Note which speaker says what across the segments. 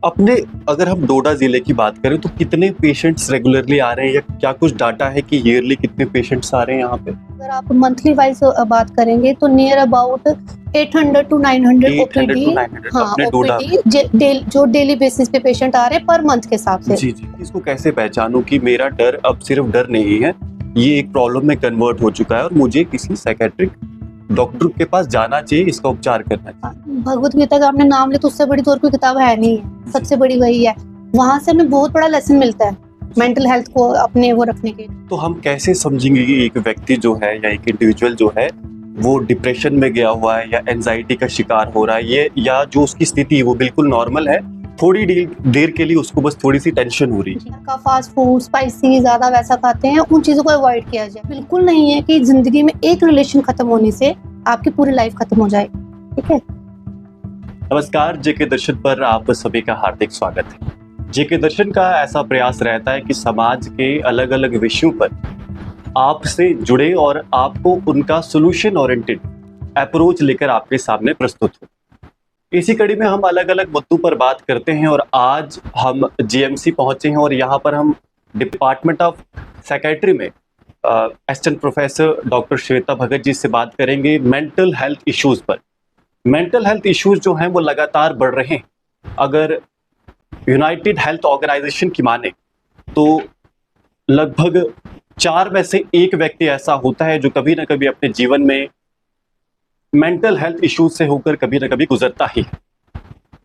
Speaker 1: अपने अगर हम डोडा जिले की बात करें तो कितने पेशेंट्स रेगुलरली आ रहे हैं या क्या कुछ डाटा है कि ईयरली कितने पेशेंट्स आ रहे हैं यहाँ पे?
Speaker 2: अगर आप मंथली वाइज बात करेंगे तो near about 800 to 900
Speaker 1: 800
Speaker 2: OPD.
Speaker 1: to 900
Speaker 2: हाँ,
Speaker 1: अपने डोडा में।
Speaker 2: जो डेली बेसिस पे पेशेंट आ रहे हैं पर मंथ के हिसाब से।
Speaker 1: जी जी, इसको कैसे पहचानूं कि मेरा डर अब सिर्फ डर नहीं है, ये एक प्रॉब्लम में कन्वर्ट हो चुका है और मुझे किसी साइकेट्रिक डॉक्टर के पास जाना चाहिए, इसका उपचार करना चाहिए।
Speaker 2: भगवत गीता का आपने नाम लिया तो उससे बड़ी तो और कोई किताब है नहीं है, सबसे बड़ी वही है। वहां से हमें बहुत बड़ा लेसन मिलता है मेंटल हेल्थ को अपने वो रखने के।
Speaker 1: तो हम कैसे समझेंगे कि एक व्यक्ति जो है या एक इंडिविजुअल जो है वो डिप्रेशन में गया हुआ है या एंजाइटी का शिकार हो रहा है, ये या जो उसकी स्थिति है वो बिल्कुल नॉर्मल है, थोड़ी देर के लिए उसको बस थोड़ी सी टेंशन हो रही है।
Speaker 2: का फास्ट फूड स्पाइसी ज्यादा वैसा खाते हैं, उन चीजों को अवॉइड किया जाए। बिल्कुल नहीं है कि जिंदगी में एक रिलेशन खत्म होने से आपकी पूरी लाइफ खत्म हो जाए। ठीक है।
Speaker 1: नमस्कार, जेके दर्शन पर आप सभी का हार्दिक स्वागत है। जेके दर्शन का ऐसा प्रयास रहता है कि समाज के अलग अलग विषयों पर आपसे जुड़े और आपको उनका सोल्यूशन ओरिएंटेड अप्रोच लेकर आपके सामने प्रस्तुत हो। इसी कड़ी में हम अलग अलग मुद्दों पर बात करते हैं और आज हम जीएमसी पहुंचे हैं और यहाँ पर हम डिपार्टमेंट ऑफ साइकेट्री में assistant professor doctor Shweta Bhagat ji से बात करेंगे मेंटल हेल्थ इश्यूज पर। मेंटल हेल्थ इश्यूज जो हैं वो लगातार बढ़ रहे हैं। अगर यूनाइटेड हेल्थ ऑर्गेनाइजेशन की माने तो लगभग 4 में से 1 व्यक्ति ऐसा होता है जो कभी ना कभी अपने जीवन में मेंटल हेल्थ इश्यूज से होकर कभी ना कभी गुजरता ही है।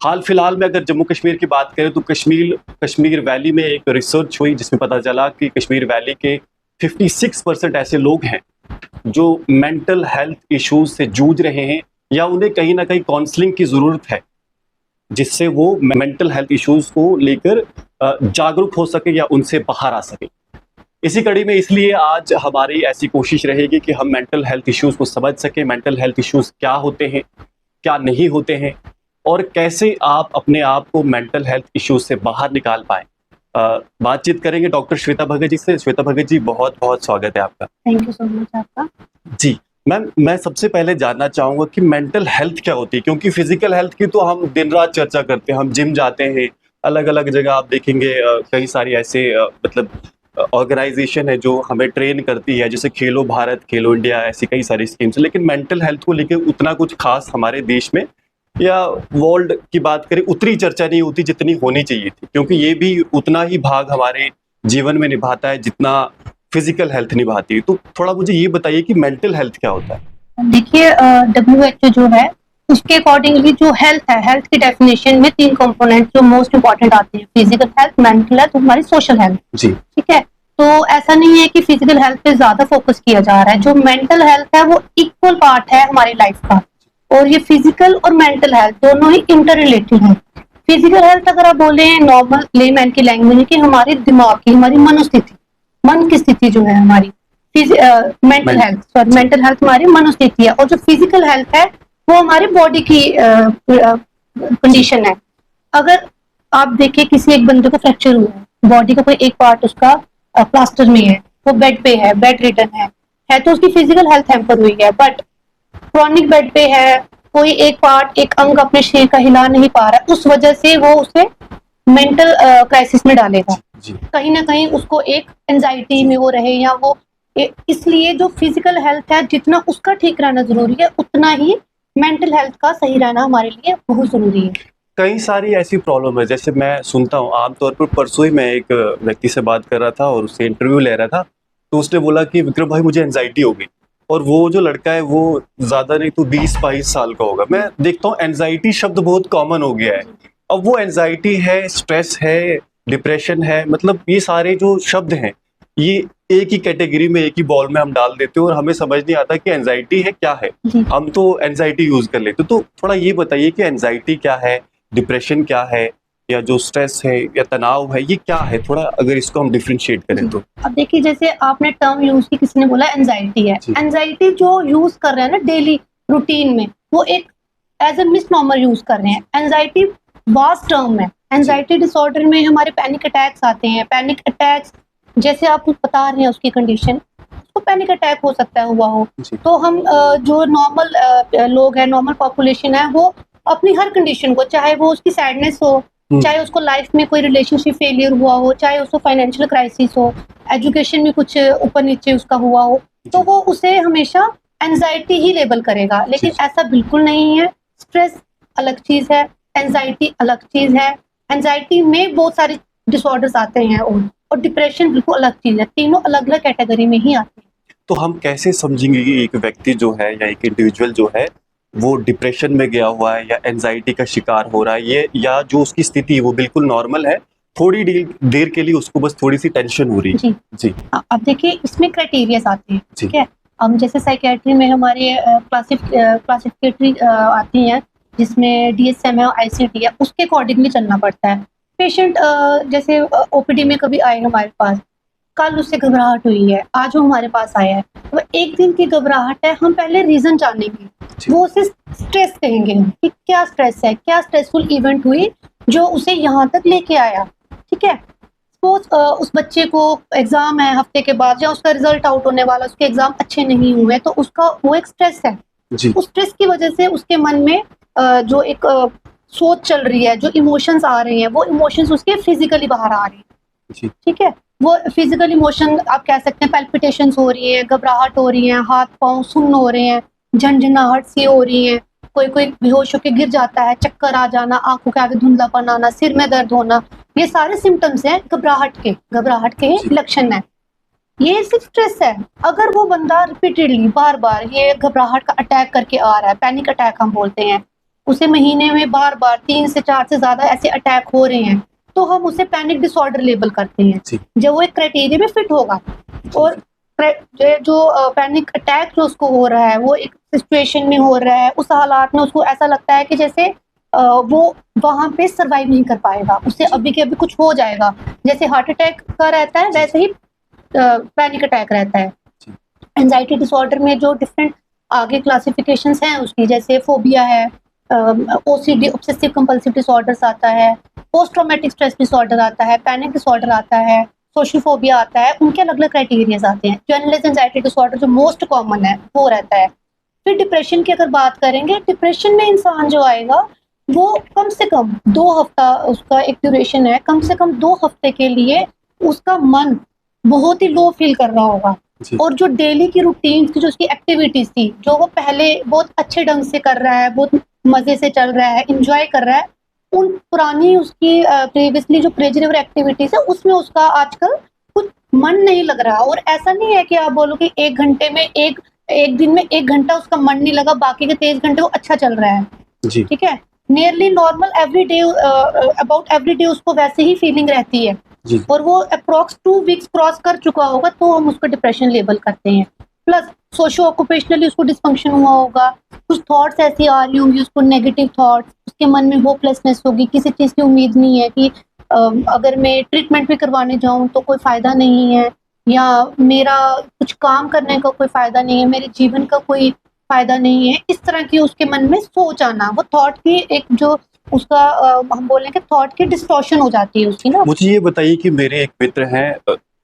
Speaker 1: हाल फिलहाल में अगर जम्मू कश्मीर की बात करें तो कश्मीर वैली में एक रिसर्च हुई जिसमें पता चला कि कश्मीर वैली के 56% ऐसे लोग हैं जो मेंटल हेल्थ इश्यूज से जूझ रहे हैं या उन्हें कहीं ना कहीं काउंसलिंग की ज़रूरत है जिससे वो मेंटल हेल्थ इश्यूज को लेकर जागरूक हो सके या उनसे बाहर आ सके। इसी कड़ी में इसलिए आज हमारी ऐसी कोशिश रहेगी कि हम मेंटल हेल्थ इश्यूज को समझ सकें, मेंटल हेल्थ इश्यूज क्या होते हैं, क्या नहीं होते हैं और कैसे आप अपने आप को मेंटल हेल्थ इश्यूज से बाहर निकाल पाएं। बातचीत करेंगे डॉक्टर श्वेता भगत जी से। श्वेता भगत जी, बहुत बहुत स्वागत है आपका।
Speaker 2: थैंक यू सो मच आपका।
Speaker 1: जी मैम, मैं सबसे पहले जानना चाहूँगा कि मेंटल हेल्थ क्या होती है, क्योंकि फिजिकल हेल्थ की तो हम दिन रात चर्चा करते हैं, हम जिम जाते हैं, अलग अलग जगह आप देखेंगे कई सारी ऐसे मतलब ऑर्गेनाइजेशन है जो हमें ट्रेन करती है, जैसे खेलो भारत, खेलो इंडिया, ऐसी कई सारी स्कीम्स। लेकिन मेंटल हेल्थ को लेकर उतना कुछ खास हमारे देश में या वर्ल्ड की बात करें उतनी चर्चा नहीं होती जितनी होनी चाहिए थी, क्योंकि ये भी उतना ही भाग हमारे जीवन में निभाता है जितना फिजिकल हेल्थ निभाती है। तो थोड़ा मुझे ये बताइए कि मेंटल हेल्थ क्या होता है?
Speaker 2: देखिए, WHO जो है उसके अकॉर्डिंगली जो हेल्थ है, हेल्थ की डेफिनेशन में 3 कंपोनेंट जो मोस्ट इंपॉर्टेंट आते हैं, फिजिकल हेल्थ, मेंटल हेल्थ, हमारी सोशल हेल्थ।
Speaker 1: जी
Speaker 2: ठीक है। तो ऐसा नहीं है कि फिजिकल हेल्थ पे ज्यादा फोकस किया जा रहा है, जो मेंटल हेल्थ है वो इक्वल पार्ट है हमारी लाइफ का, और ये फिजिकल और मेंटल हेल्थ दोनों ही इंटर रिलेटेड है। फिजिकल हेल्थ अगर आप बोले नॉर्मल लेमैन की लैंग्वेज की, हमारे दिमाग की, हमारी मनोस्थिति, मन की स्थिति जो है हमारी, मेंटल हेल्थ हमारी मनोस्थिति है, और जो फिजिकल हेल्थ है वो हमारी बॉडी की कंडीशन है। अगर आप देखिए किसी एक बंदे को फ्रैक्चर हुआ है, बॉडी का कोई एक पार्ट उसका प्लास्टर में है, वो बेड पे है, बेड रिटर्न है तो उसकी फिजिकल हेल्थ हैम्पर हुई है। बट क्रॉनिक बेड पे है, कोई एक पार्ट, एक अंग अपने शरीर का हिला नहीं पा रहा है, उस वजह से वो उसे मेंटल क्राइसिस में डालेगा। कहीं ना कहीं उसको एक एंजाइटी में वो रहे या वो इसलिए जो फिजिकल हेल्थ है जितना उसका ठीक रहना जरूरी है उतना ही मेंटल हेल्थ का सही रहना हमारे लिए बहुत जरूरी है।
Speaker 1: कई सारी ऐसी प्रॉब्लम है, जैसे मैं सुनता हूँ आमतौर पर, परसों ही मैं एक व्यक्ति से बात कर रहा था और उससे इंटरव्यू ले रहा था, तो उसने बोला कि विक्रम भाई मुझे एंजाइटी हो गई, और वो जो लड़का है वो ज्यादा नहीं तो 20-22 साल का होगा। मैं देखता हूँ एंजाइटी शब्द बहुत कॉमन हो गया है। अब वो एंजाइटी है, स्ट्रेस है, डिप्रेशन है, मतलब ये सारे जो शब्द हैं ये एक ही कैटेगरी में, एक ही बॉल में हम डाल देते हैं और हमें समझ नहीं आता कि एंजाइटी है क्या है। हम तो एंजाइटी यूज कर लेते। तो थोड़ा ये बताइए कि एंजाइटी क्या है, डिप्रेशन क्या है, या जो स्ट्रेस है या तनाव है ये क्या है, थोड़ा अगर इसको हम डिफरेंशिएट करें तो।
Speaker 2: अब देखिए, जैसे आपने टर्म यूज की, किसी ने बोला एंजाइटी है। एंजाइटी जो यूज कर रहे हैं ना डेली रूटीन में, वो एक एज ए मिसनॉमर यूज कर रहे हैं। एंजाइटी वास्ट टर्म है। एंजाइटी डिसऑर्डर में हमारे पैनिक अटैक्स आते हैं। पैनिक अटैक्स जैसे आप बता रहे हैं उसकी कंडीशन, उसको पैनिक अटैक हो सकता है हुआ हो। तो हम जो नॉर्मल लोग हैं, नॉर्मल पॉपुलेशन है, वो अपनी हर कंडीशन को, चाहे वो उसकी सैडनेस हो, चाहे उसको लाइफ में कोई रिलेशनशिप फेलियर हुआ हो, चाहे उसको फाइनेंशियल क्राइसिस हो, एजुकेशन में कुछ ऊपर नीचे उसका हुआ हो, तो वो उसे हमेशा एंजाइटी ही लेबल करेगा। लेकिन ऐसा बिल्कुल नहीं है। स्ट्रेस अलग चीज है, एंजाइटी अलग चीज है। एंजाइटी में बहुत सारे डिसऑर्डर्स आते हैं और डिप्रेशन बिल्कुल अलग चीज है। तीनों अलग अलग कैटेगरी में ही आते हैं।
Speaker 1: तो हम कैसे समझेंगे कि एक व्यक्ति जो है या एक इंडिविजुअल जो है वो डिप्रेशन में गया हुआ है या एंजाइटी का शिकार हो रहा है, ये या जो उसकी स्थिति है वो बिल्कुल नॉर्मल है, थोड़ी देर के लिए उसको बस थोड़ी सी टेंशन हो रही है?
Speaker 2: जी
Speaker 1: जी
Speaker 2: अब देखिए, इसमें क्राइटेरियाज आते हैं,
Speaker 1: जी।
Speaker 2: ठीक है। अब जैसे साइकेट्री में हमारे क्लासिफिकेटरी आती हैं, जिसमें डीएसएम है और आईसीडी है, उसके अकॉर्डिंगली चलना पड़ता है। पेशेंट जैसे ओपीडी में कभी आए हमारे पास, कल उससे घबराहट हुई है, आज वो हमारे पास आया है, वो एक दिन की घबराहट है, हम पहले रीजन जानेंगे। वो उसे स्ट्रेस कहेंगे कि क्या स्ट्रेस है, क्या स्ट्रेसफुल इवेंट हुई जो उसे यहाँ तक लेके आया, ठीक है। सपोज उस बच्चे को एग्जाम है हफ्ते के बाद, या उसका रिजल्ट आउट होने वाला, उसके एग्जाम अच्छे नहीं हुए, तो उसका वो एक स्ट्रेस है। उस स्ट्रेस की वजह से उसके मन में जो एक सोच चल रही है, जो इमोशंस आ रहे हैं, वो इमोशंस उसके फिजिकली बाहर आ रहे हैं, ठीक है। वो फिजिकल इमोशन आप कह सकते हैं, पैल्पिटेशंस हो रही है, घबराहट हो रही है, हाथ पांव सुन्न हो रहे हैं, झनझनाहट सी हो रही है, कोई कोई बेहोश होकर गिर जाता है, चक्कर आ जाना, आंखों के आगे धुंधलापन आना, सिर में दर्द होना, ये सारे सिम्टम्स हैं घबराहट के लक्षण है। ये सिर्फ स्ट्रेस है। अगर वो बंदा रिपीटेडली बार बार ये घबराहट का अटैक करके आ रहा है, पैनिक अटैक हम बोलते हैं, उसे महीने में बार बार 3 से 4 से ज्यादा ऐसे अटैक हो रहे हैं, तो हम उसे पैनिक डिसऑर्डर लेबल करते हैं, जब वो एक क्राइटेरिया में फिट होगा। और जो पैनिक अटैक जो उसको हो रहा है, वो एक सिचुएशन में हो रहा है, उस हालात में उसको ऐसा लगता है कि जैसे वो वहां पे सरवाइव नहीं कर पाएगा, उसे अभी के अभी कुछ हो जाएगा। जैसे हार्ट अटैक का रहता है, वैसे ही पैनिक अटैक रहता है। एंजाइटी डिसऑर्डर में जो डिफरेंट आगे क्लासिफिकेशंस हैं उसकी, जैसे फोबिया है, ओसीडी ऑब्सेसिव कंपल्सिव डिसऑर्डर्स आता है, पोस्ट ट्रॉमेटिक स्ट्रेस डिसऑर्डर आता है, पैनिक डिसऑर्डर आता है, सोशल फोबिया आता है। उनके अलग अलग क्राइटेरियाज आते हैं। जनरलाइज्ड एंजाइटी डिसऑर्डर जो मोस्ट कॉमन है वो रहता है। फिर डिप्रेशन की अगर बात करेंगे, डिप्रेशन में इंसान जो आएगा वो कम से कम 2 हफ्ता उसका एक ड्यूरेशन है, कम से कम 2 हफ्ते के लिए उसका मन बहुत ही लो फील कर रहा होगा, और जो डेली की रूटीन की जो उसकी एक्टिविटीज थी, जो वो पहले बहुत अच्छे ढंग से कर रहा है, बहुत मजे से चल रहा है, एंजॉय कर रहा है, उन पुरानी उसकी प्रीवियसली जो प्लेजरेबल एक्टिविटीज है उसमें उसका आजकल कुछ मन नहीं लग रहा। और ऐसा नहीं है कि आप बोलो कि 1 घंटे में एक दिन में 1 घंटा उसका मन नहीं लगा, बाकी के 23 घंटे वो अच्छा चल रहा है, ठीक है। Nearly normal every day, about every day उसको वैसे ही फीलिंग रहती है, और वो अप्रॉक्स 2 वीक्स क्रॉस कर चुका होगा, तो हम उसको डिप्रेशन लेबल करते हैं। प्लस सोशो ऑक्यूपेशनली उसको डिस्फंक्शन हुआ होगा, कुछ थॉट्स ऐसी आ रही होंगी उसको, नेगेटिव थॉट्स, उसके मन में होपलेसनेस होगी, किसी चीज़ की उम्मीद नहीं है कि अगर मैं ट्रीटमेंट भी करवाने जाऊं तो कोई फ़ायदा नहीं है, या मेरा कुछ काम करने का कोई फ़ायदा नहीं है, मेरे जीवन का कोई फ़ायदा नहीं है। इस तरह की उसके मन में सोच आना, वो थॉट की एक जो उसका हम बोलेंगे थॉट की डिस्टॉर्शन हो जाती है उसकी ना।
Speaker 1: मुझे ये बताइए कि मेरे एक मित्र हैं,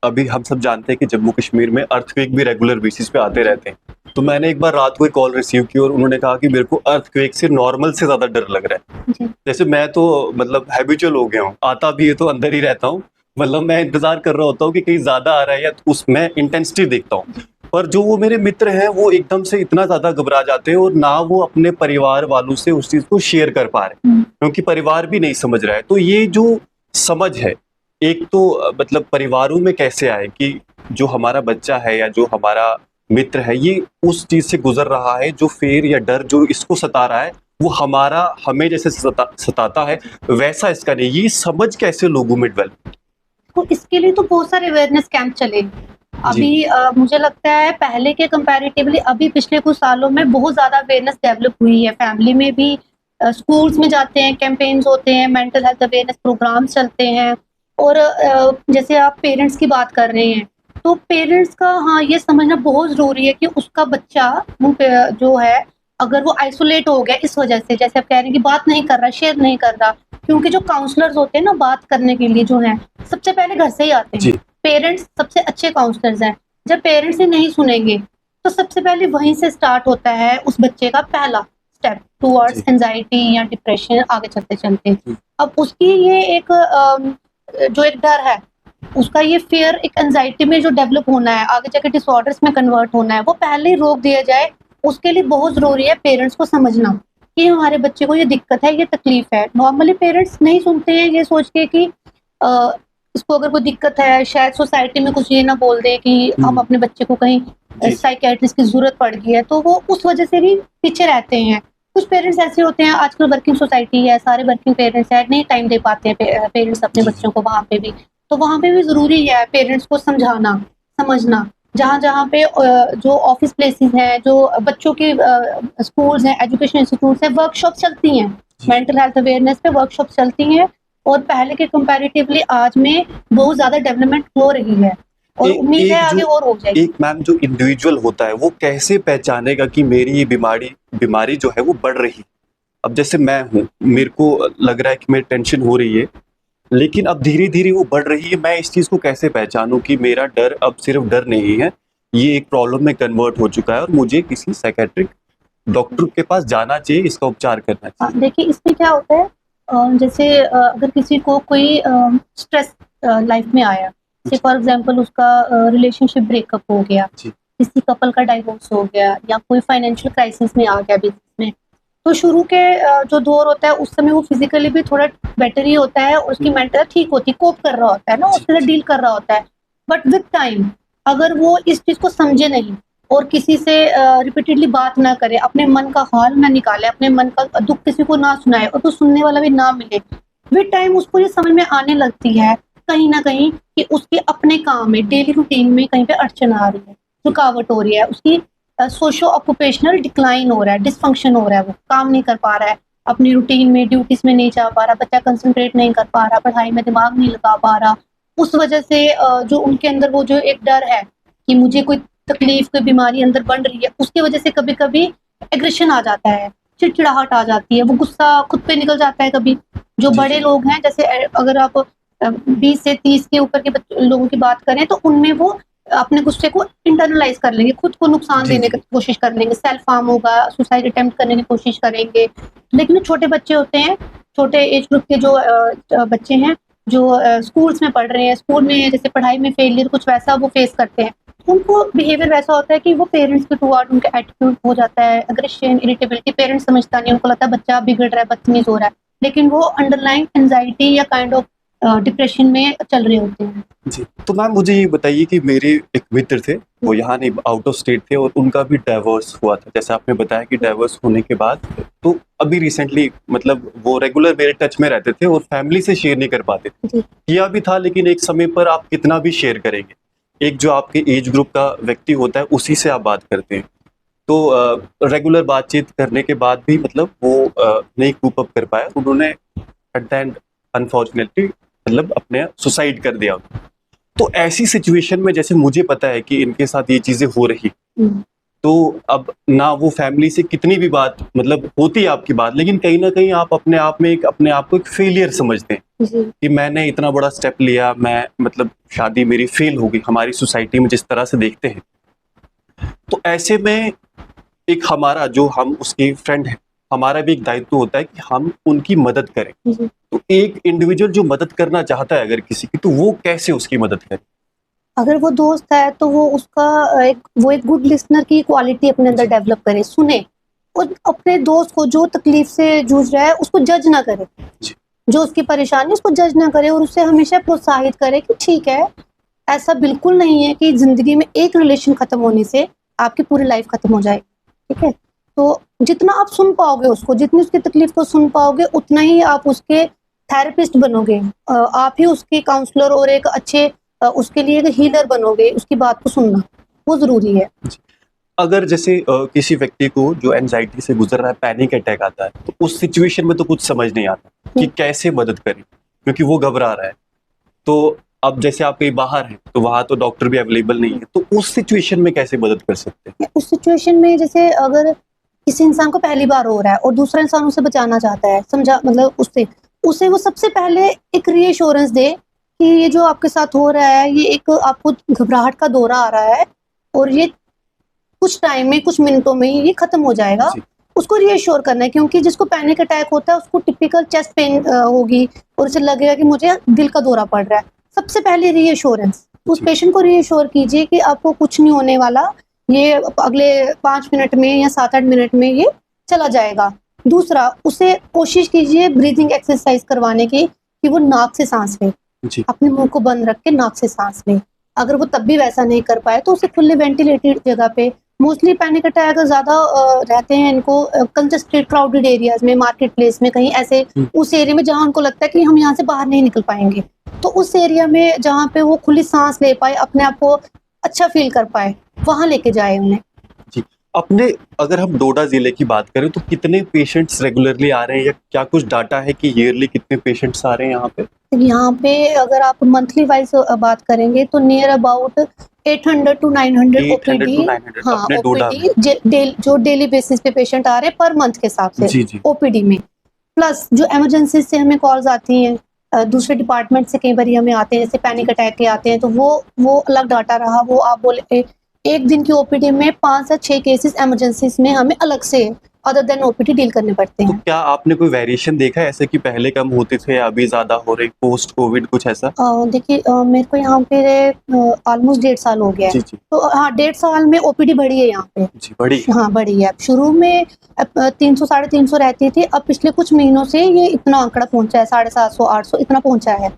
Speaker 1: अभी हम सब जानते हैं कि जम्मू कश्मीर में अर्थक्वेक भी रेगुलर बेसिस पे आते रहते हैं। तो मैंने एक बार रात को एक कॉल रिसीव की और उन्होंने कहा कि मेरे को अर्थक्वेक से नॉर्मल से ज़्यादा डर लग रहा है। जैसे मैं तो मतलब हैबिचुअल हो गया हूँ, आता भी है तो अंदर ही रहता हूँ, मतलब मैं इंतजार कर रहा होता हूँ कि कहीं ज़्यादा आ रहा है या उसमें इंटेंसिटी देखता हूँ। पर जो वो मेरे मित्र हैं वो एकदम से इतना ज़्यादा घबरा जाते हैं और ना वो अपने परिवार वालों से उस चीज़ को शेयर कर पा रहे, क्योंकि परिवार भी नहीं समझ रहा है। तो ये जो समझ है, एक तो मतलब परिवारों में कैसे आए कि जो हमारा बच्चा है या जो हमारा मित्र है ये उस चीज से गुजर रहा है, जो फेर या डर जो इसको सता रहा है वो हमें जैसे सताता है वैसा इसका नहीं, ये समझ कैसे लोगों में डेवलप?
Speaker 2: तो इसके लिए तो बहुत सारे अवेयरनेस कैंप चले अभी। मुझे लगता है पहले के कंपैरेटिवली अभी पिछले कुछ सालों में बहुत ज्यादा अवेयरनेस डेवलप हुई है। फैमिली में भी, स्कूल्स में जाते हैं, कैंपेन्स होते हैं, मेंटल हेल्थ अवेयरनेस प्रोग्राम्स चलते हैं। और जैसे आप पेरेंट्स की बात कर रहे हैं, तो पेरेंट्स का हाँ ये समझना बहुत ज़रूरी है कि उसका बच्चा जो है अगर वो आइसोलेट हो गया इस वजह से, जैसे आप कह रहे हैं कि बात नहीं कर रहा, शेयर नहीं कर रहा, क्योंकि जो काउंसलर्स होते हैं ना बात करने के लिए जो हैं सबसे पहले घर से ही आते हैं। पेरेंट्स सबसे अच्छे काउंसलर्स हैं। जब पेरेंट्स ही नहीं सुनेंगे तो सबसे पहले वहीं से स्टार्ट होता है उस बच्चे का पहला स्टेप टुवर्ड्स
Speaker 1: जी।
Speaker 2: एंजाइटी या डिप्रेशन आगे चलते चलते।
Speaker 1: जी।
Speaker 2: अब उसकी ये एक जो एक डर है, उसका ये फियर एक एंजाइटी में जो डेवलप होना है, आगे जाके डिसऑर्डर्स में कन्वर्ट होना है, वो पहले ही रोक दिया जाए। उसके लिए बहुत ज़रूरी है पेरेंट्स को समझना कि हमारे बच्चे को ये दिक्कत है, ये तकलीफ है। नॉर्मली पेरेंट्स नहीं सुनते हैं ये सोच के कि अ, इसको अगर कोई दिक्कत है, शायद सोसाइटी में कुछ ये ना बोल दे कि हम अपने बच्चे को कहीं
Speaker 1: जी।
Speaker 2: साइकियाट्रिस्ट की ज़रूरत पड़ गई है, तो वो उस वजह से भी पीछे रहते हैं। कुछ पेरेंट्स ऐसे होते हैं, आजकल वर्किंग सोसाइटी है, सारे वर्किंग पेरेंट्स हैं, नहीं टाइम दे पाते हैं पेरेंट्स अपने
Speaker 1: जी।
Speaker 2: बच्चों को वहाँ पे भी। तो वहाँ पे भी ज़रूरी है पेरेंट्स को समझाना, समझना। जहाँ-जहाँ पे जो ऑफ़िस प्लेसेस हैं, जो बच्चों के स्कूल्स हैं, एजुकेशन इंस्टीट्यूट्स हैं, वर्कशॉप चलती हैं।
Speaker 1: जी।
Speaker 2: मेंटल हेल्थ अवेयरनेस पे वर्कशॉप चलती हैं और पहले के कंपैरेटिवली आज में बहुत ज़्यादा डेवलपमेंट हो रही है और
Speaker 1: एक
Speaker 2: उम्मीद है
Speaker 1: एक
Speaker 2: आगे
Speaker 1: जो
Speaker 2: और हो जाएगी।
Speaker 1: एक मैम जो इंडिविजुअल होता है वो कैसे पहचानेगा कि मेरी ये बीमारी जो है वो बढ़ रही है? अब जैसे मैं हूँ, मेरे को लग रहा है कि मेरी टेंशन हो रही है, लेकिन अब धीरे-धीरे वो बढ़ रही है। मैं इस चीज़ को कैसे पहचानूँ कि मेरा डर अब सिर्फ़ डर नहीं है, ये एक प्रॉब्लम में कन्वर्ट हो चुका है और मुझे किसी साइकियाट्रिक डॉक्टर के पास जाना चाहिए, इसका उपचार करना चाहिए?
Speaker 2: देखिए इसमें क्या होता है जैसे अगर किसी को कोई स्ट्रेस लाइफ में आया, जैसे
Speaker 1: जी।
Speaker 2: फॉर एग्जांपल उसका रिलेशनशिप ब्रेकअप हो गया,
Speaker 1: जी।
Speaker 2: किसी कपल का डाइवोर्स हो गया या कोई फाइनेंशियल क्राइसिस में आ गया बिज़नेस में, तो शुरू के जो दौर होता है उस समय वो फिज़िकली भी थोड़ा बेटर ही होता है और उसकी मेंटल ठीक होती है, कोप कर रहा होता है ना,
Speaker 1: जी।
Speaker 2: उसके साथ डील कर रहा होता है। बट विद टाइम अगर वो इस चीज़ को समझे नहीं और किसी से रिपीटेडली बात ना करे, अपने मन का हाल ना निकाले, अपने मन का दुःख किसी को ना सुनाए और तो सुनने वाला भी ना मिले, विद टाइम उसको ये समझ में आने लगती है कहीं न कहीं कि उसके अपने काम में, डेली रूटीन में कहीं पे अड़चन आ रही है, रुकावट हो रही है, उसकी सोशो ऑक्यूपेशनल डिक्लाइन हो रहा है, डिसफंक्शन हो रहा है, वो काम नहीं कर पा रहा है, अपनी रूटीन में, ड्यूटीज़ में नहीं जा पा रहा, बच्चा कंसंट्रेट नहीं कर पा रहा, पढ़ाई में दिमाग नहीं लगा पा रहा। उस वजह से जो उनके अंदर वो जो एक डर है कि मुझे कोई तकलीफ, कोई बीमारी अंदर बन रही है, उसकी वजह से कभी-कभी एग्रेशन आ जाता है, चिड़चिड़ाहट आ जाती है, वो गुस्सा खुद पे निकल जाता है कभी। जो
Speaker 1: जी,
Speaker 2: बड़े
Speaker 1: जी।
Speaker 2: लोग हैं जैसे अगर आप 20 से 30 के ऊपर के लोगों की बात करें तो उनमें वो अपने गुस्से को इंटरनलाइज़ कर लेंगे, खुद को नुकसान
Speaker 1: जी,
Speaker 2: देने की
Speaker 1: जी।
Speaker 2: कोशिश कर लेंगे, सेल्फ हार्म होगा, सुसाइड अटेम्प्ट करने की कोशिश करेंगे। लेकिन जो छोटे बच्चे होते हैं, छोटे एज ग्रुप के जो बच्चे हैं, जो स्कूल्स में पढ़ रहे हैं, स्कूल में जैसे पढ़ाई में फेलियर कुछ वैसा वो फेस करते हैं, उनको बिहेवियर वैसा होता है कि वो पेरेंट्स के टुवर्ड उनका एटीट्यूड हो जाता है, एग्रेशन, इरिटेबिलिटी, पेरेंट्स समझता नहीं है, उनको लगता है बच्चा बिगड़ रहा है, बदतमीज़ हो रहा है, लेकिन वो अंडरलाइंग एंग्ज़ायटी या काइंड ऑफ डिप्रेशन में चल रहे होते हैं।
Speaker 1: जी, तो मैम मुझे ये बताइए कि मेरे एक मित्र थे, वो यहाँ नहीं आउट ऑफ स्टेट थे और उनका भी डाइवोर्स हुआ था। जैसे आपने बताया कि डाइवोर्स होने के बाद तो अभी रिसेंटली मतलब वो रेगुलर मेरे टच में रहते थे और फैमिली से शेयर नहीं कर पाते थे।
Speaker 2: जी।
Speaker 1: किया भी था लेकिन एक समय पर आप कितना भी शेयर करेंगे, एक जो आपके एज ग्रुप का व्यक्ति होता है उसी से आप बात करते हैं। तो रेगुलर बातचीत करने के बाद भी मतलब वो नहीं कूप अप कर पाया। उन्होंने एट द एंड अनफॉर्चुनेटली मतलब अपने सुसाइड कर दिया। तो ऐसी सिचुएशन में जैसे मुझे पता है कि इनके साथ ये चीज़ें हो रही,
Speaker 2: हुँ।
Speaker 1: तो अब ना वो फैमिली से कितनी भी बात मतलब होती है आपकी बात, लेकिन कहीं न कहीं आप अपने आप में एक अपने आप को एक फेलियर समझते हैं
Speaker 2: जी।
Speaker 1: कि मैंने इतना बड़ा स्टेप लिया, मैं मतलब शादी मेरी फेल हो गई, हमारी सोसाइटी में जिस तरह से देखते हैं। तो ऐसे में एक हमारा जो हम उसके फ्रेंड हैं, हमारा भी एक दायित्व होता है कि हम उनकी मदद करें।
Speaker 2: जी।
Speaker 1: तो एक इंडिविजुअल जो मदद करना चाहता है अगर किसी की, तो वो कैसे उसकी मदद करे?
Speaker 2: अगर वो दोस्त है तो वो उसका एक गुड लिसनर की क्वालिटी अपने अंदर
Speaker 1: जी।
Speaker 2: डेवलप करे, सुने और अपने दोस्त को जो तकलीफ से जूझ रहा है उसको जज ना करे।
Speaker 1: जी।
Speaker 2: जो उसकी परेशानी है उसको जज ना करे और उसे हमेशा प्रोत्साहित करे कि ठीक है, ऐसा बिल्कुल नहीं है कि ज़िंदगी में एक रिलेशन खत्म होने से आपकी पूरी लाइफ खत्म हो जाएगी, ठीक है? तो जितना आप सुन पाओगे उसको, जितनी उसकी तकलीफ को सुन पाओगे, उतना ही आप उसके थेरेपिस्ट बनोगे। आप ही उसके काउंसलर और एक अच्छे उसके लिए एक हीलर बनोगे, उसकी बात को सुनना, वो ज़रूरी है।
Speaker 1: अगर जैसे किसी व्यक्ति को जो एंजाइटी से गुजर रहा है, पैनिक अटैक आता है, तो उस सिचुएशन में तो कुछ समझ नहीं आता कि कैसे मदद करें, क्योंकि वो घबरा रहा है। तो अब जैसे आप कहीं बाहर हैं, तो वहाँ तो डॉक्टर भी अवेलेबल नहीं है, तो उस सिचुएशन में कैसे मदद कर सकते हैं?
Speaker 2: उस सिचुएशन में जैसे अगर किसी इंसान को पहली बार हो रहा है और दूसरा इंसान उसे बचाना चाहता है, समझा मतलब उसे वो सबसे पहले एक रीएश्योरेंस दे कि ये जो आपके साथ हो रहा है, ये एक आपको घबराहट का दौरा आ रहा है और ये कुछ टाइम में, कुछ मिनटों में ये खत्म हो जाएगा।
Speaker 1: जी।
Speaker 2: उसको रीअश्योर करना है, क्योंकि जिसको पैनिक अटैक होता है उसको टिपिकल चेस्ट पेन होगी और उसे लगेगा कि मुझे दिल का दौरा पड़ रहा है। सबसे पहले रीअश्योरेंस, उस
Speaker 1: जी।
Speaker 2: पेशेंट को रीअश्योर कीजिए कि आपको कुछ नहीं होने वाला, ये अगले 5 मिनट में या 7-8 मिनट में ये चला जाएगा। दूसरा, उसे कोशिश कीजिए ब्रीथिंग एक्सरसाइज करवाने की, कि वो नाक से सांस ले,
Speaker 1: जी।
Speaker 2: अपने मुंह को बंद रख के नाक से सांस ले। अगर वो तब भी वैसा नहीं कर पाए तो उसे खुले वेंटिलेटेड जगह पे, मोस्टली पैनिक अटैक ज़्यादा रहते हैं इनको कंजस्टेड क्राउडेड एरियाज में, मार्केट प्लेस में, कहीं ऐसे उस एरिया में जहाँ उनको लगता है कि हम यहाँ से बाहर नहीं निकल पाएंगे, तो उस एरिया में जहाँ पे वो खुली सांस ले पाए, अपने आप को अच्छा फील कर पाए, वहाँ लेके जाए उन्हें।
Speaker 1: जी। अपने अगर हम डोडा जिले की बात करें तो कितने पेशेंट्स रेगुलरली आ रहे हैं, या क्या कुछ डाटा है कि ईयरली कितने पेशेंट्स आ रहे हैं यहाँ पे?
Speaker 2: यहाँ पे अगर आप मंथली वाइज बात करेंगे तो near about 800 to 900
Speaker 1: 800
Speaker 2: OPD,
Speaker 1: to 900
Speaker 2: हाँ
Speaker 1: अपने डोडा में।
Speaker 2: ओपीडी जो डेली बेसिस पे पेशेंट आ रहे हैं पर मंथ के हिसाब से
Speaker 1: जी, जी।
Speaker 2: ओपीडी में। प्लस जो इमरजेंसी से हमें कॉल्स आती हैं, दूसरे डिपार्टमेंट से कई बार हमें आते हैं, जैसे पैनिक अटैक के आते हैं, तो वो अलग डाटा रहा। वो आप बोले एक दिन की ओपीडी में 5 से 6 केसेस इमरजेंसीज में हमें अलग से अदर देन ओपीडी डील करने पड़ते
Speaker 1: तो
Speaker 2: हैं।
Speaker 1: क्या आपने कोई वेरिएशन देखा है ऐसे कि पहले कम होते थे अभी ज्यादा हो रहे पोस्ट कोविड, कुछ ऐसा?
Speaker 2: देखिए मेरे को यहाँ पे ऑलमोस्ट 1.5 साल हो गया है,
Speaker 1: जी, जी।
Speaker 2: तो हाँ 1.5 साल में ओपीडी बढ़ी है यहाँ पे।
Speaker 1: जी, बड़ी।
Speaker 2: हाँ बढ़ी है। शुरू में 300 साढ़े 300 रहती थी, अब पिछले कुछ महीनों से ये इतना आंकड़ा पहुंचा है, 750 800 इतना पहुंचा है।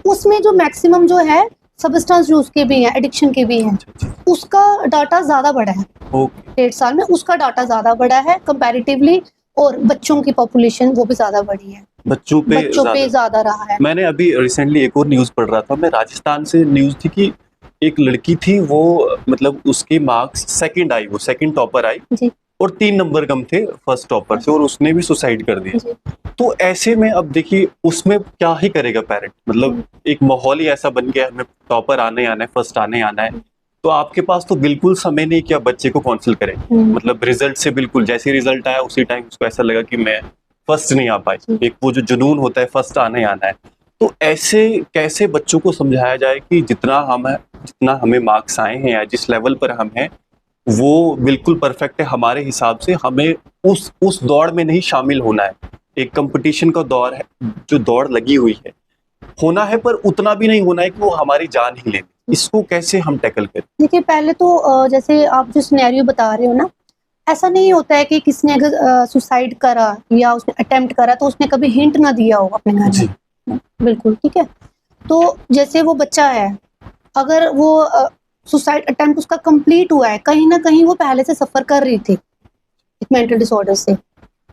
Speaker 2: उसमें जो मैक्सिमम जो है सब्सटेंस यूज के भी हैं, एडिक्शन के भी हैं,
Speaker 1: अच्छा,
Speaker 2: उसका डाटा ज्यादा बढ़ा है।
Speaker 1: ओके।
Speaker 2: 1.5 साल में उसका डाटा ज्यादा बढ़ा है कंपैरेटिवली, और बच्चों की पॉपुलेशन वो भी ज्यादा बढ़ी है,
Speaker 1: बच्चों पे
Speaker 2: ज्यादा रहा है।
Speaker 1: मैंने अभी रिसेंटली एक और न्यूज पढ़ रहा था, मैं राजस्थान से न्यूज थी कि एक लड़की थी, वो मतलब उसके मार्क्स सेकंड आई, वो सेकंड टॉपर आई
Speaker 2: जी
Speaker 1: और 3 नंबर कम थे फर्स्ट टॉपर से, और उसने भी सुसाइड कर दिया।
Speaker 2: जी।
Speaker 1: तो ऐसे में अब देखिए उसमें क्या ही करेगा पेरेंट, मतलब एक माहौल ही ऐसा बन गया, हमें टॉपर आने आना है, फर्स्ट आने आना है, तो आपके पास तो बिल्कुल समय नहीं कि आप बच्चे को काउंसिल करें। मतलब रिजल्ट से बिल्कुल जैसे रिजल्ट आया उसी टाइम उसको ऐसा लगा कि मैं फर्स्ट नहीं आ पाई, एक वो जो जुनून होता है फर्स्ट आने आना है। तो ऐसे कैसे बच्चों को समझाया जाए कि जितना हमें मार्क्स आए हैं या जिस लेवल पर हम हैं वो बिल्कुल परफेक्ट है हमारे हिसाब से, हमें उस दौड़ में नहीं शामिल होना है। एक कंपटीशन का दौर है, जो दौड़ लगी हुई है, होना है, पर उतना भी नहीं होना है कि वो हमारी जान ही ले। इसको कैसे हम टैकल करें?
Speaker 2: देखिए पहले तो जैसे आप जो सिनेरियो बता रहे हो ना, ऐसा नहीं होता है कि किसने अगर सुसाइड करा या उसने अटेम्प्ट करा तो उसने कभी हिंट ना दिया हो अपने घर
Speaker 1: जी।
Speaker 2: में। बिल्कुल ठीक है। तो जैसे वो बच्चा है, अगर वो सुसाइड अटेम्प्ट उसका कंप्लीट हुआ है, कहीं ना कहीं वो पहले से सफर कर रही थी एक मेंटल डिसऑर्डर से,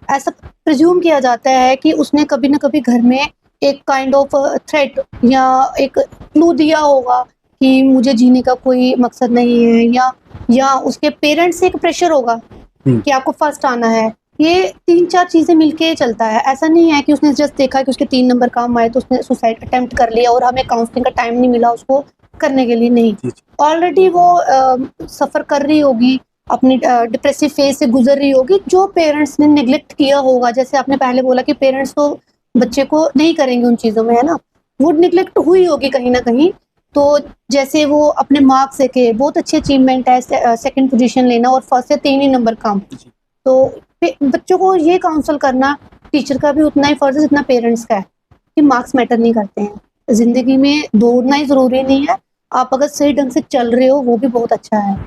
Speaker 2: ऐसा प्रिज्यूम किया जाता है कि उसने कभी ना कभी घर में एक काइंड ऑफ थ्रेट या एक क्लू दिया होगा कि मुझे जीने का कोई मकसद नहीं है, या उसके पेरेंट्स से एक प्रेशर होगा कि आपको फर्स्ट आना है। ये 3-4 चीजें मिलके चलता है। ऐसा नहीं है कि उसने जस्ट देखा कि उसके 3 नंबर कम आए तो उसने सुसाइड अटेम्प्ट कर लिया और हमें काउंसलिंग का टाइम नहीं मिला उसको करने के लिए, नहीं। ऑलरेडी वो सफर कर रही होगी, अपनी डिप्रेसिव फेज से गुजर रही होगी, जो पेरेंट्स ने नेग्लेक्ट किया होगा। जैसे आपने पहले बोला कि पेरेंट्स तो बच्चे को नहीं करेंगे उन चीजों में, है ना, वो निग्लेक्ट हुई होगी कहीं ना कहीं। तो जैसे वो अपने मार्क्स से के बहुत अच्छी अचीवमेंट है, सेकंड पोजीशन लेना और फर्स्ट से 3 ही नंबर कम, तो बच्चों को ये काउंसल करना टीचर का भी उतना ही फर्ज है जितना पेरेंट्स का है कि मार्क्स मैटर नहीं करते हैं। जिंदगी में दौड़ना ही जरूरी नहीं है, आप अगर सही ढंग से चल रहे हो वो भी बहुत अच्छा है।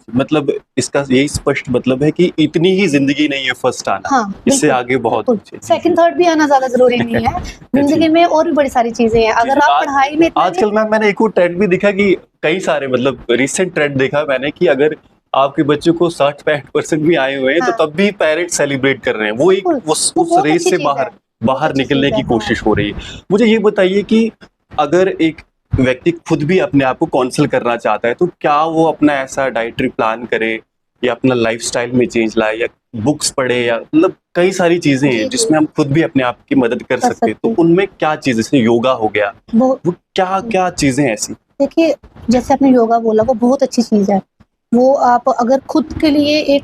Speaker 1: मतलब इसका यही स्पष्ट मतलब है कि इतनी ही जिंदगी नहीं है फर्स्ट आना,
Speaker 2: हाँ,
Speaker 1: इससे आगे बहुत कुछ है।
Speaker 2: सेकंड थर्ड भी आना ज्यादा जरूरी नहीं है। जिंदगी में और भी बड़ी सारी चीजें हैं। अगर आप पढ़ाई में
Speaker 1: आजकल मैंने एक और ट्रेंड भी देखा कि कई सारे, मतलब रिसेंट ट्रेंड देखा मैंने कि अगर आपके बच्चों को 60-65% भी आए हुए हैं तो तब भी पेरेंट्स सेलिब्रेट कर रहे हैं। वो एक उस रेस से बाहर निकलने की कोशिश हो रही है। मुझे ये बताइए कि अगर एक व्यक्ति खुद भी अपने आप को काउंसिल करना चाहता है तो क्या वो अपना ऐसा डाइटरी प्लान करे या अपना लाइफस्टाइल में चेंज लाए या बुक्स पढ़े, या मतलब कई सारी चीजें हैं जिसमें हम खुद भी अपने आप की मदद कर सकते हैं, तो उनमें क्या चीज, जैसे योगा हो गया, वो क्या क्या चीजें ऐसी?
Speaker 2: देखिए जैसे आपने योगा बोला वो बहुत अच्छी चीज है। वो आप अगर खुद के लिए एक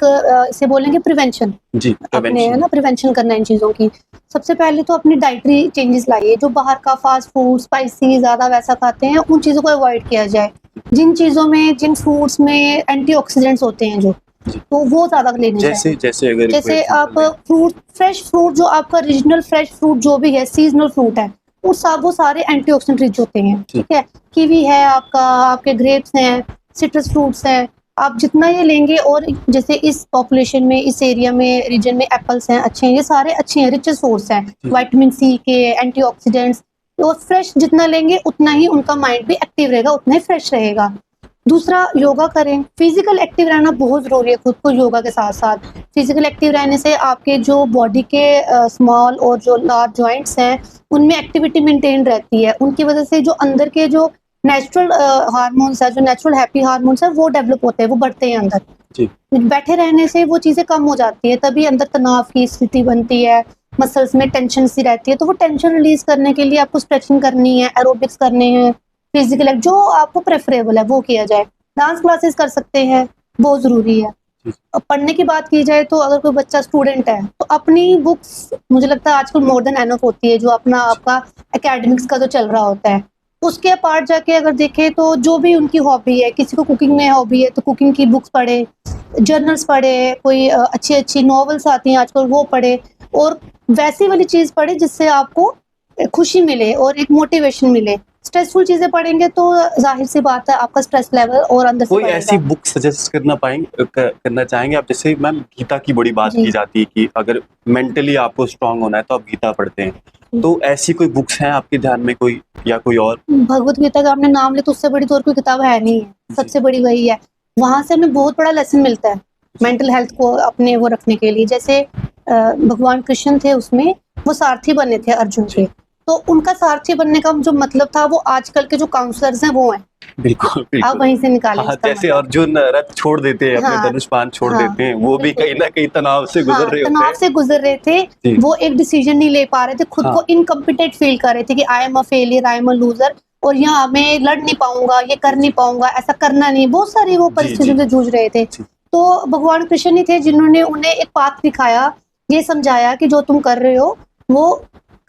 Speaker 2: इसे बोलेंगे प्रिवेंशन,
Speaker 1: जी,
Speaker 2: अपने है ना प्रिवेंशन करना इन चीजों की। सबसे पहले तो अपनी डाइटरी चेंजेस लाइए। जो बाहर का फास्ट फूड स्पाइसी ज्यादा वैसा खाते हैं उन चीजों को अवॉइड किया जाए। जिन चीजों में, जिन फूड्स में एंटीऑक्सीडेंट्स होते हैं, जो
Speaker 1: जी।
Speaker 2: तो वो ज्यादा लेने चाहिए।
Speaker 1: जैसे अगर
Speaker 2: जैसे आप फ्रूट, फ्रेश फ्रूट, जो आपका रीजनल फ्रेश फ्रूट जो भी है, सीजनल फ्रूट है, वो सारे एंटीऑक्सीडेंट रिच होते हैं। ठीक है, कीवी है आपका, आपके ग्रेप्स हैं, सिट्रस फ्रूट्स हैं, आप जितना ये लेंगे, और जैसे इस पॉपुलेशन में, इस एरिया में, रीजन में एप्पल्स हैं, अच्छे हैं, ये सारे अच्छे हैं, रिचेस्ट सोर्स हैं विटामिन सी के, एंटीऑक्सीडेंट्स। तो फ्रेश जितना लेंगे उतना ही उनका माइंड भी एक्टिव रहेगा, उतना ही फ्रेश रहेगा। दूसरा, योगा करें, फिजिकल एक्टिव रहना बहुत जरूरी है। खुद को योगा के साथ साथ फिजिकल एक्टिव रहने से आपके जो बॉडी के स्मॉल और जो लार्ज जॉइंट्स हैं, उनमें एक्टिविटी मेंटेन रहती है। उनकी वजह से जो अंदर के जो नेचुरल हार्मोन्स है, जो नेचुरल हैप्पी हार्मोन्स है, वो डेवलप होते हैं, वो बढ़ते हैं अंदर।
Speaker 1: जी।
Speaker 2: बैठे रहने से वो चीजें कम हो जाती है, तभी अंदर तनाव की स्थिति बनती है, मसल्स में टेंशन सी रहती है। तो वो टेंशन रिलीज करने के लिए आपको स्ट्रेचिंग करनी है, एरोबिक्स करने हैं, फिजिकल जो आपको प्रेफरेबल है वो किया जाए। डांस क्लासेस कर सकते हैं, बहुत जरूरी है। अब पढ़ने की बात की जाए तो अगर कोई बच्चा स्टूडेंट है तो अपनी बुक्स, मुझे लगता है आजकल मोर देन एनफ होती है, जो अपना आपका एकेडमिक्स का जो चल रहा होता है। उसके पार्ट जाके अगर देखें तो जो भी उनकी हॉबी है, किसी को कुकिंग में हॉबी है तो कुकिंग की बुक्स पढ़े, जर्नल्स पढ़े, कोई अच्छी अच्छी नॉवेल्स आती हैं आजकल वो पढ़े, और वैसी वाली चीज पढ़े जिससे आपको खुशी मिले और एक मोटिवेशन मिले। स्ट्रेसफुल चीजें पढ़ेंगे तो जाहिर सी बात है आपका स्ट्रेस लेवल और अंदर से
Speaker 1: कोई
Speaker 2: बढ़ेगा।
Speaker 1: ऐसी बुक सजेस्ट करना चाहेंगे आप? जैसे मैम गीता की बड़ी बात
Speaker 2: जी।
Speaker 1: की जाती है कि अगर मेंटली आपको स्ट्रांग होना है तो आप गीता पढ़ते हैं, तो ऐसी कोई बुक्स हैं आपके ध्यान में कोई, या कोई और?
Speaker 2: भगवत गीता का आपने नाम लिया तो उससे बड़ी तो और कोई किताब है नहीं है, सबसे बड़ी वही है। वहां से हमें बहुत बड़ा लेसन मिलता है मेंटल हेल्थ को अपने वो रखने के लिए। जैसे भगवान कृष्ण थे, उसमें वो सारथी बने थे अर्जुन के, तो उनका सारथी बनने का जो मतलब था वो आजकल के जो काउंसलर्स हैं वो हैं।
Speaker 1: बिल्कुल
Speaker 2: आप
Speaker 1: बिल्कुल।
Speaker 2: वहीं से निकालें
Speaker 1: हाँ,
Speaker 2: इसका
Speaker 1: जैसे
Speaker 2: मतलब।
Speaker 1: अर्जुन रथ छोड़ देते हैं, अपने
Speaker 2: हाँ,
Speaker 1: धनुष बाण छोड़
Speaker 2: हाँ,
Speaker 1: देते हैं, वो भी
Speaker 2: बिल्कुल।
Speaker 1: कहीं ना कहीं तनाव से गुजर
Speaker 2: हाँ,
Speaker 1: रहे होते
Speaker 2: तनाव
Speaker 1: हैं।
Speaker 2: से गुजर रहे थे,
Speaker 1: जी।
Speaker 2: वो एक डिसीजन नहीं ले पा रहे थे, खुद
Speaker 1: हाँ।
Speaker 2: को इनकम्पिटेंट फील कर रहे थे कि I am a failure, I am a loser, और यहाँ मैं लड़ नहीं पाऊंगा, ये कर नहीं पाऊंगा, ऐसा करना नहीं, बहुत सारी वो परिस्थितियों से जूझ रहे थे।
Speaker 1: जी।
Speaker 2: तो भगवान कृष्ण ही थे जिन्होंने उन्हें एक पाथ दिखाया, ये समझाया कि जो तुम कर रहे हो वो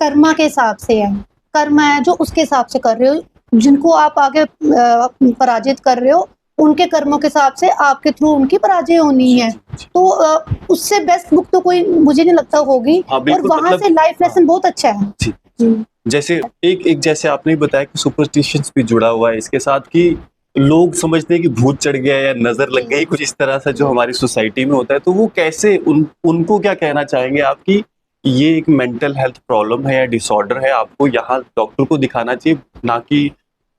Speaker 2: कर्मा के हिसाब से है, कर्म है जो उसके हिसाब से कर रहे हो, जिनको आप आगे पराजित कर रहे हो उनके कर्मों के हिसाब से आपके थ्रू उनकी पराजय होनी है। तो उससे बेस्ट बुक तो कोई मुझे नहीं लगता होगी।
Speaker 1: हाँ,
Speaker 2: और
Speaker 1: बिल्कुल,
Speaker 2: वहां
Speaker 1: मतलब
Speaker 2: से लाइफ लेसन बहुत अच्छा है।
Speaker 1: जी। जैसे एक जैसे आपने बताया कि सुपरस्टिशंस भी जुड़ा हुआ है इसके साथ, कि लोग समझते हैं कि भूत चढ़ गया या नजर लग गई, कुछ इस तरह से जो हमारी सोसाइटी में होता है, तो वो कैसे उनको क्या कहना चाहेंगे आप कि ये एक मेंटल हेल्थ प्रॉब्लम है या डिसऑर्डर है, आपको यहाँ डॉक्टर को दिखाना चाहिए, ना कि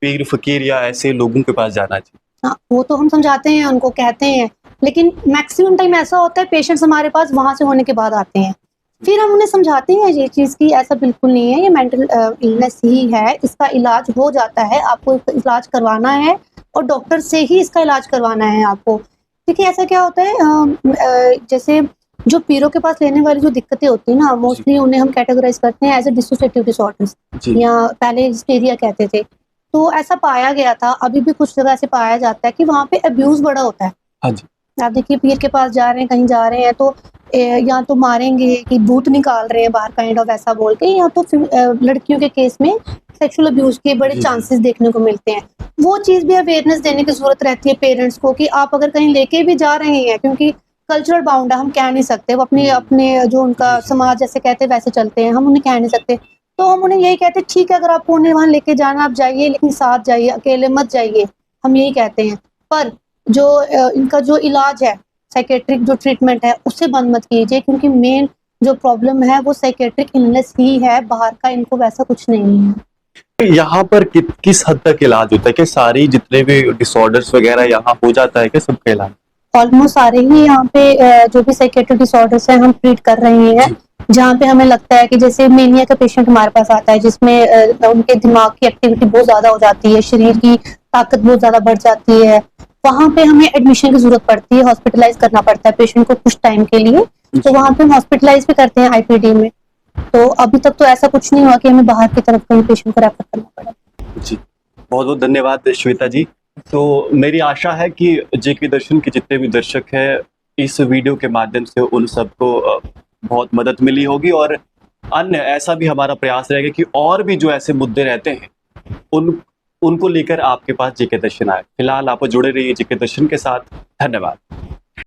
Speaker 1: पीर फकीर या ऐसे लोगों के पास जाना चाहिए?
Speaker 2: हाँ, वो तो हम समझाते हैं, उनको कहते हैं, लेकिन मैक्सिमम टाइम ऐसा होता है पेशेंट्स हमारे पास वहां से होने के बाद आते हैं, फिर हम उन्हें समझाते हैं ये चीज की ऐसा बिल्कुल नहीं है, ये मेंटल इलनेस ही है, इसका इलाज हो जाता है, आपको इलाज करवाना है और डॉक्टर से ही इसका इलाज करवाना है आपको। देखिए ऐसा क्या होता है, जैसे जो पीरों के पास लेने वाली जो दिक्कतें होती है ना, मोस्टली उन्हें हम कैटेगराइज करते हैं एज ए डिसोसिएटिव डिसऑर्डर्स, या पहले हिस्टीरिया कहते थे। तो ऐसा पाया गया था, अभी भी कुछ जगह ऐसे पाया जाता है कि वहाँ पे अब्यूज बड़ा होता है।
Speaker 1: हाँ जी।
Speaker 2: आप देखिए पीर के पास जा रहे हैं, कहीं जा रहे हैं तो या तो मारेंगे कि भूत निकाल रहे हैं बाहर काइंड ऑफ ऐसा बोल के, या तो लड़कियों के केस में सेक्सुअल अब्यूज के बड़े चांसेस देखने को मिलते हैं। वो चीज भी अवेयरनेस देने की जरूरत रहती है पेरेंट्स को, कि आप अगर कहीं लेके भी जा रहे हैं, क्योंकि कल्चरल बाउंड है, हम कह नहीं सकते, वो अपने जो उनका समाज जैसे कहते हैं वैसे चलते हैं, हम उन्हें कह नहीं सकते। तो हम उन्हें यही कहते हैं ठीक है अगर आपको उन्हें वहां लेके जाना आप जाइए, लेकिन साथ जाइए, अकेले मत जाइए, हम यही कहते हैं। पर जो इनका जो इलाज है, साइकेट्रिक जो ट्रीटमेंट है, उससे बंद मत कीजिए, क्योंकि मेन जो प्रॉब्लम है वो साइकेट्रिक इलनेस ही है, बाहर का इनको वैसा कुछ नहीं है।
Speaker 1: यहाँ पर किस हद तक इलाज होता है? कि सारी जितने भी डिसऑर्डर्स वगैरह यहाँ हो जाता है क्या सबका इलाज?
Speaker 2: ऑलमोस्ट सारे ही यहाँ पे जो भी साइकेट्रिक डिसऑर्डर्स हैं हम ट्रीट कर रहे हैं। जहाँ पे हमें लगता है कि जैसे मेनिया का पेशेंट हमारे पास आता है, जिसमें उनके दिमाग की एक्टिविटी बहुत ज्यादा हो जाती है, शरीर की ताकत बहुत ज्यादा बढ़ जाती है, वहां पे हमें एडमिशन की जरूरत पड़ती है, हॉस्पिटलाइज करना पड़ता है पेशेंट को कुछ टाइम के लिए, तो वहां पे हम हॉस्पिटलाइज भी करते हैं आईपीडी में। तो अभी तक तो ऐसा कुछ नहीं हुआ कि हमें बाहर की तरफ कहीं पेशेंट को रेफर करना पड़ा।
Speaker 1: जी, बहुत बहुत धन्यवाद श्वेता जी। तो मेरी आशा है कि जेके दर्शन के जितने भी दर्शक हैं, इस वीडियो के माध्यम से उन सबको बहुत मदद मिली होगी, और अन्य ऐसा भी हमारा प्रयास रहेगा कि और भी जो ऐसे मुद्दे रहते हैं उनको लेकर आपके पास जेके दर्शन आए। फिलहाल आप जुड़े रहिए जेके दर्शन के साथ। धन्यवाद।